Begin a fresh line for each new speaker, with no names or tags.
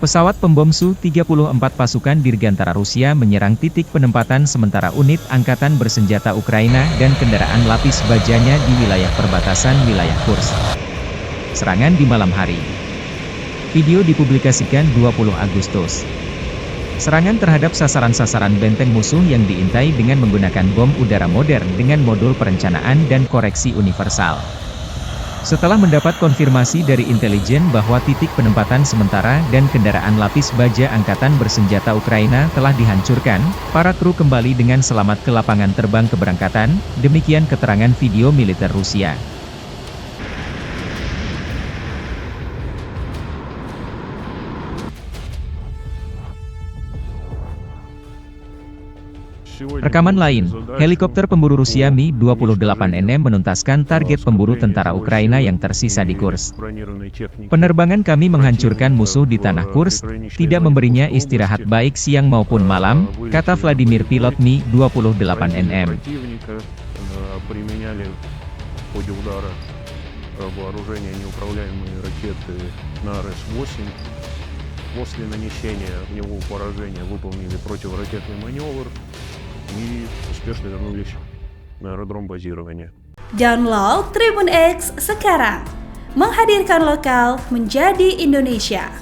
Pesawat pembom Su-34 pasukan Dirgantara Rusia menyerang titik penempatan sementara unit Angkatan Bersenjata Ukraina dan kendaraan lapis bajanya di wilayah perbatasan wilayah Kursk. Serangan di malam hari. Video dipublikasikan 20 Agustus. Serangan terhadap sasaran-sasaran benteng musuh yang diintai dengan menggunakan bom udara modern dengan modul perencanaan dan koreksi universal. Setelah mendapat konfirmasi dari intelijen bahwa titik penempatan sementara dan kendaraan lapis baja Angkatan Bersenjata Ukraina telah dihancurkan, para kru kembali dengan selamat ke lapangan terbang keberangkatan, demikian keterangan video militer Rusia. Rekaman lain, helikopter pemburu Rusia Mi-28NM menuntaskan target pemburu tentara Ukraina yang tersisa di Kursk. Penerbangan kami menghancurkan musuh di tanah Kursk, tidak memberinya istirahat baik siang maupun malam, kata Vladimir pilot Mi-28NM.
После нанесения огневого поражения выполнили противоракетный маневр и успешно вернулись на аэродром базирования.
Download Tribun X sekarang, menghadirkan lokal menjadi Indonesia.